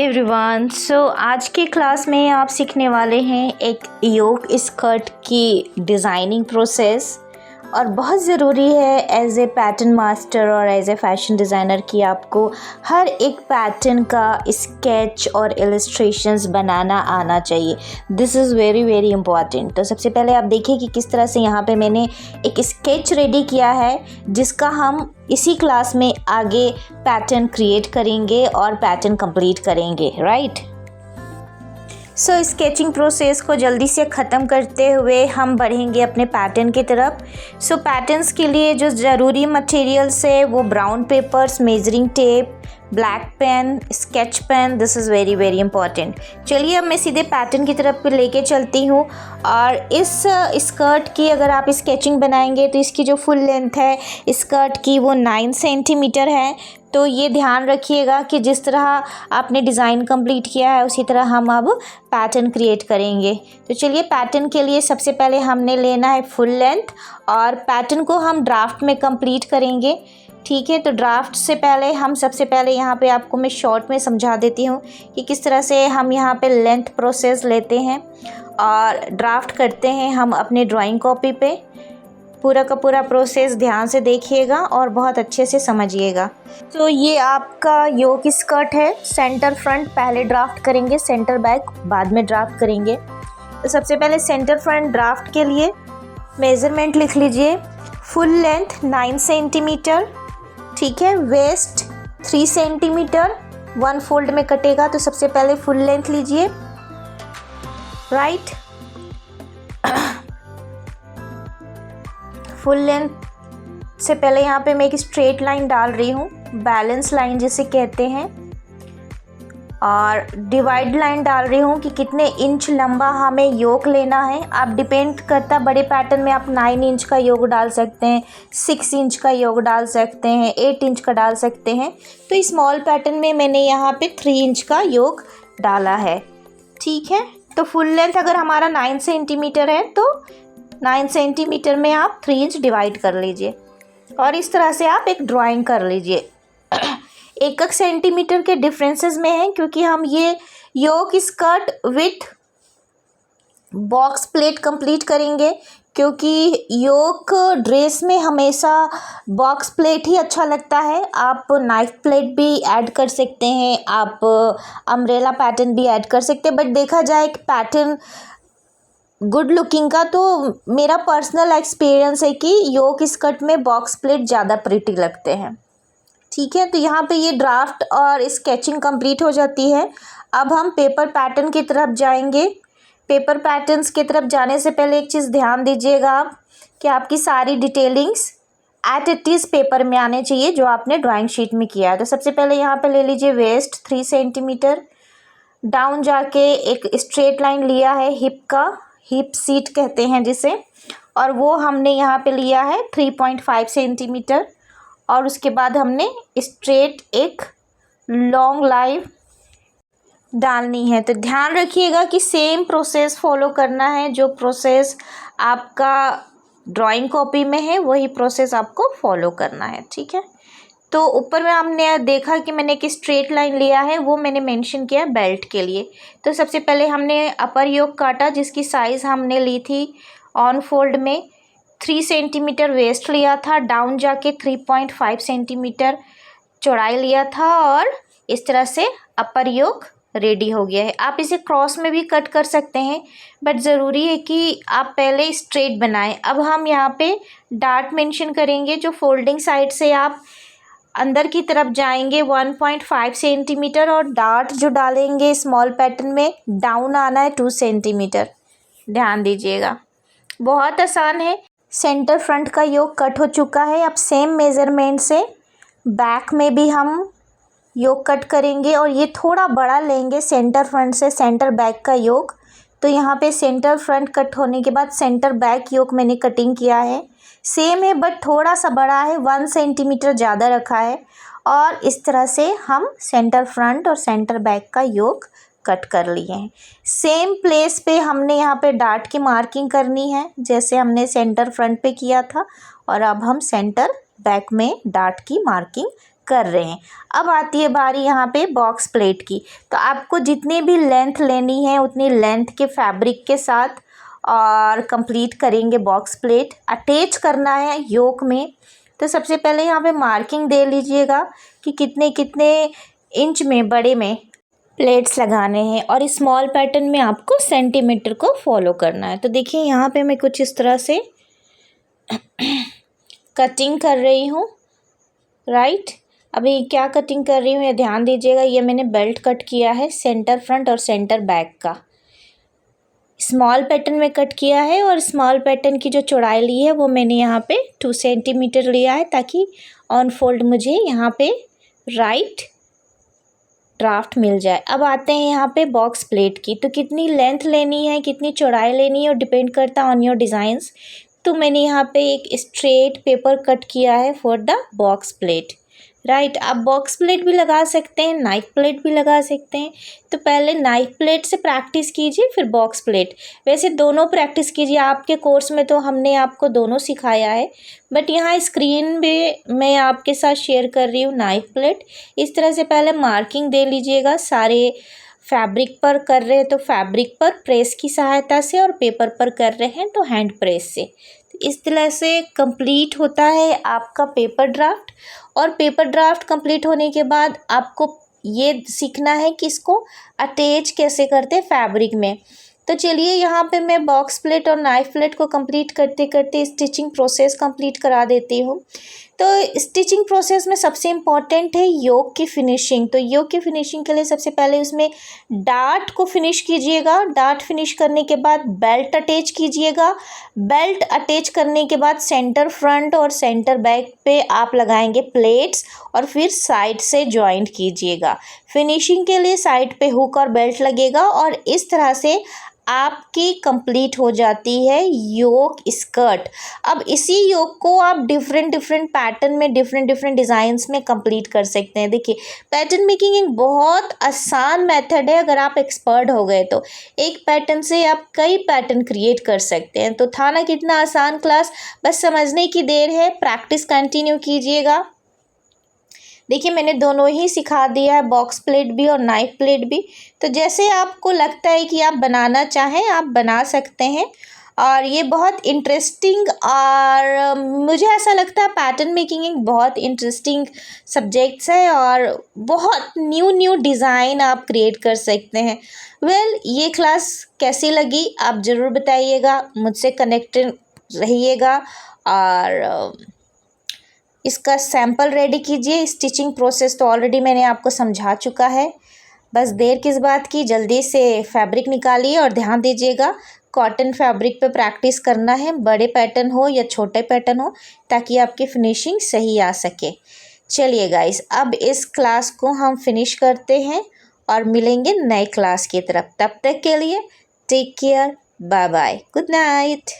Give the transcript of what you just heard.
Everyone. आज की class में आप सीखने वाले हैं एक योक स्कर्ट की डिज़ाइनिंग प्रोसेस। और बहुत ज़रूरी है एज ए पैटर्न मास्टर और एज ए फैशन डिज़ाइनर कि आपको हर एक पैटर्न का स्केच और इलस्ट्रेशंस बनाना आना चाहिए। This is very very important. तो सबसे पहले आप देखिए कि किस तरह से यहाँ पे मैंने एक स्केच रेडी किया है जिसका हम इसी क्लास में आगे पैटर्न क्रिएट करेंगे और पैटर्न कंप्लीट करेंगे, राइट। स्केचिंग प्रोसेस को जल्दी से ख़त्म करते हुए हम बढ़ेंगे अपने पैटर्न की तरफ। पैटर्न्स के लिए जो ज़रूरी मटेरियल्स है वो brown papers, measuring tape, black pen, sketch pen. This is very very important. चलिए अब मैं सीधे पैटर्न की तरफ लेके चलती हूँ। और इस स्कर्ट की अगर आप स्केचिंग बनाएंगे तो इसकी जो फुल लेंथ है स्कर्ट की वो 9 सेंटीमीटर है। तो ये ध्यान रखिएगा कि जिस तरह आपने डिज़ाइन कंप्लीट किया है उसी तरह हम अब पैटर्न क्रिएट करेंगे। तो चलिए पैटर्न के लिए सबसे पहले हमने लेना है फुल लेंथ और पैटर्न को हम ड्राफ्ट में कंप्लीट करेंगे, ठीक है। तो ड्राफ्ट से पहले हम सबसे पहले यहाँ पे आपको मैं शॉर्ट में समझा देती हूँ कि किस तरह से हम यहाँ पे लेंथ प्रोसेस लेते हैं और ड्राफ्ट करते हैं हम अपने ड्राइंग कॉपी पे। पूरा का पूरा प्रोसेस ध्यान से देखिएगा और बहुत अच्छे से समझिएगा। तो ये आपका योक स्कर्ट है। सेंटर फ्रंट पहले ड्राफ्ट करेंगे, सेंटर बैक बाद में ड्राफ्ट करेंगे। तो सबसे पहले सेंटर फ्रंट ड्राफ्ट के लिए मेज़रमेंट लिख लीजिए। फुल लेंथ 9 सेंटीमीटर, ठीक है। वेस्ट 3 सेंटीमीटर, 1 फोल्ड में कटेगा। तो सबसे पहले फुल लेंथ लीजिए, राइट। फुल लेंथ से पहले यहाँ पे मैं एक स्ट्रेट लाइन डाल रही हूँ, बैलेंस लाइन जिसे कहते हैं, और डिवाइड लाइन डाल रही हूँ कि कितने इंच लंबा हमें योक लेना है। आप डिपेंड करता बड़े पैटर्न में आप 9 इंच का योक डाल सकते हैं, 6 इंच का योक डाल सकते हैं, 8 इंच का डाल सकते हैं। तो स्मॉल पैटर्न में मैंने यहाँ पे 3 इंच का योक डाला है, ठीक है। तो फुल लेंथ अगर हमारा 9 सेंटीमीटर है तो 9 सेंटीमीटर में आप 3 इंच डिवाइड कर लीजिए और इस तरह से आप एक ड्राइंग कर लीजिए। एक सेंटीमीटर के डिफरेंसेस में है क्योंकि हम ये yoke skirt with box plate complete करेंगे, क्योंकि योक ड्रेस में हमेशा बॉक्स प्लेट ही अच्छा लगता है। आप नाइफ प्लेट भी ऐड कर सकते हैं, आप अम्ब्रेला पैटर्न भी ऐड कर सकते हैं, बट देखा जाए एक पैटर्न गुड लुकिंग का तो मेरा पर्सनल एक्सपीरियंस है कि योक स्कर्ट में बॉक्स प्लेट ज़्यादा प्रिटी लगते हैं, ठीक है। तो यहाँ पे ये ड्राफ्ट और स्केचिंग कंप्लीट हो जाती है। अब हम पेपर पैटर्न की तरफ जाएंगे। पेपर पैटर्न्स की तरफ जाने से पहले एक चीज़ ध्यान दीजिएगा आप कि आपकी सारी detailings at it is paper में आने चाहिए जो आपने ड्राइंग शीट में किया है। तो सबसे पहले यहाँ पे ले लीजिए वेस्ट 3 सेंटीमीटर, डाउन जाके एक स्ट्रेट लाइन लिया है हिप का, हिप सीट कहते हैं जिसे, और वो हमने यहाँ पे लिया है 3.5 सेंटीमीटर। और उसके बाद हमने स्ट्रेट एक लॉन्ग लाइन डालनी है। तो ध्यान रखिएगा कि सेम प्रोसेस फॉलो करना है, जो प्रोसेस आपका ड्राइंग कॉपी में है वही प्रोसेस आपको फॉलो करना है, ठीक है। तो ऊपर में हमने देखा कि मैंने एक स्ट्रेट लाइन लिया है, वो मैंने मेंशन किया बेल्ट के लिए। तो सबसे पहले हमने अपर योक काटा जिसकी साइज़ हमने ली थी ऑन फोल्ड में 3 सेंटीमीटर वेस्ट लिया था, डाउन जाके 3.5 सेंटीमीटर चौड़ाई लिया था और इस तरह से अपर योक रेडी हो गया है। आप इसे क्रॉस में भी कट कर सकते हैं, बट ज़रूरी है कि आप पहले स्ट्रेट बनाएं। अब हम यहाँ पे डार्ट मेंशन करेंगे, जो फोल्डिंग साइड से आप अंदर की तरफ जाएंगे 1.5 सेंटीमीटर और डार्ट जो डालेंगे स्मॉल पैटर्न में डाउन आना है 2 सेंटीमीटर। ध्यान दीजिएगा, बहुत आसान है। सेंटर फ्रंट का योक कट हो चुका है। अब सेम मेज़रमेंट से बैक में भी हम योक कट करेंगे और ये थोड़ा बड़ा लेंगे सेंटर फ्रंट से सेंटर बैक का योक। तो यहाँ पे सेंटर फ्रंट कट होने के बाद सेंटर बैक योक मैंने कटिंग किया है, सेम है बट थोड़ा सा बड़ा है, 1 सेंटीमीटर ज़्यादा रखा है। और इस तरह से हम सेंटर फ्रंट और सेंटर बैक का योक कट कर लिए हैं। सेम प्लेस पे हमने यहाँ पे डार्ट की मार्किंग करनी है जैसे हमने सेंटर फ्रंट पे किया था, और अब हम सेंटर बैक में डार्ट की मार्किंग कर रहे हैं। अब आती है बारी यहाँ पे बॉक्स प्लेट की। तो आपको जितनी भी लेंथ लेनी है उतनी लेंथ के फैब्रिक के साथ और कंप्लीट करेंगे बॉक्स प्लेट। अटैच करना है योक में। तो सबसे पहले यहाँ पे मार्किंग दे लीजिएगा कि कितने कितने इंच में बड़े में प्लेट्स लगाने हैं, और स्मॉल पैटर्न में आपको सेंटीमीटर को फॉलो करना है। तो देखिए यहाँ पे मैं कुछ इस तरह से कटिंग कर रही हूँ, राइट। अभी क्या कटिंग कर रही हूँ ये ध्यान दीजिएगा। ये मैंने बेल्ट कट किया है, सेंटर फ्रंट और सेंटर बैक का स्मॉल पैटर्न में कट किया है, और स्मॉल पैटर्न की जो चौड़ाई ली है वो मैंने यहाँ पे 2 सेंटीमीटर लिया है, ताकि ऑन फोल्ड मुझे यहाँ पे राइट ड्राफ्ट मिल जाए। अब आते हैं यहाँ पे बॉक्स प्लेट की। तो कितनी लेंथ लेनी है, कितनी चौड़ाई लेनी है, और डिपेंड करता है ऑन योर डिज़ाइंस। तो मैंने यहाँ पे एक स्ट्रेट पेपर कट किया है for the box plate, right. आप बॉक्स प्लेट भी लगा सकते हैं, नाइफ प्लेट भी लगा सकते हैं। तो पहले नाइफ प्लेट से प्रैक्टिस कीजिए, फिर बॉक्स प्लेट। वैसे दोनों प्रैक्टिस कीजिए, आपके कोर्स में तो हमने आपको दोनों सिखाया है, बट यहाँ स्क्रीन पे मैं आपके साथ शेयर कर रही हूँ नाइफ प्लेट। इस तरह से पहले मार्किंग दे लीजिएगा। सारे फैब्रिक पर कर रहे हैं तो फैब्रिक पर प्रेस की सहायता से, और पेपर पर कर रहे हैं तो हैंड प्रेस से। इस तरह से कंप्लीट होता है आपका पेपर ड्राफ्ट। और पेपर ड्राफ्ट कंप्लीट होने के बाद आपको ये सीखना है कि इसको अटैच कैसे करते हैं फैब्रिक में। तो चलिए यहाँ पे मैं बॉक्स प्लेट और नाइफ प्लेट को कंप्लीट करते करते स्टिचिंग प्रोसेस कंप्लीट करा देती हूँ। तो स्टिचिंग प्रोसेस में सबसे इम्पॉर्टेंट है योक की फिनिशिंग। तो योक की फिनिशिंग के लिए सबसे पहले उसमें डार्ट को फिनिश कीजिएगा। डार्ट फिनिश करने के बाद बेल्ट अटैच कीजिएगा। बेल्ट अटैच करने के बाद सेंटर फ्रंट और सेंटर बैक पे आप लगाएंगे प्लेट्स, और फिर साइड से जॉइंट कीजिएगा। फिनिशिंग के लिए साइड पे हुक और बेल्ट लगेगा, और इस तरह से आपकी कंप्लीट हो जाती है योक स्कर्ट। अब इसी योक को आप डिफरेंट पैटर्न में डिफरेंट डिज़ाइंस में कंप्लीट कर सकते हैं। देखिए पैटर्न मेकिंग एक बहुत आसान मेथड है। अगर आप एक्सपर्ट हो गए तो एक पैटर्न से आप कई पैटर्न क्रिएट कर सकते हैं। तो था ना कितना आसान क्लास, बस समझने की देर है। प्रैक्टिस कंटिन्यू कीजिएगा। देखिए मैंने दोनों ही सिखा दिया है, बॉक्स प्लेट भी और नाइफ प्लेट भी। तो जैसे आपको लगता है कि आप बनाना चाहें आप बना सकते हैं। और ये बहुत इंटरेस्टिंग, और मुझे ऐसा लगता है पैटर्न मेकिंग एक बहुत इंटरेस्टिंग सब्जेक्ट्स है, और बहुत न्यू डिज़ाइन आप क्रिएट कर सकते हैं। ये क्लास कैसी लगी आप ज़रूर बताइएगा। मुझसे कनेक्टेड रहिएगा, और इसका सैंपल रेडी कीजिए। स्टिचिंग प्रोसेस तो ऑलरेडी मैंने आपको समझा चुका है। बस देर किस बात की, जल्दी से फैब्रिक निकालिए। और ध्यान दीजिएगा कॉटन फैब्रिक पे प्रैक्टिस करना है, बड़े पैटर्न हो या छोटे पैटर्न हो, ताकि आपकी फिनिशिंग सही आ सके। चलिए गाइस, अब इस क्लास को हम फिनिश करते हैं और मिलेंगे नए क्लास की तरफ। तब तक के लिए take care, bye bye, good night.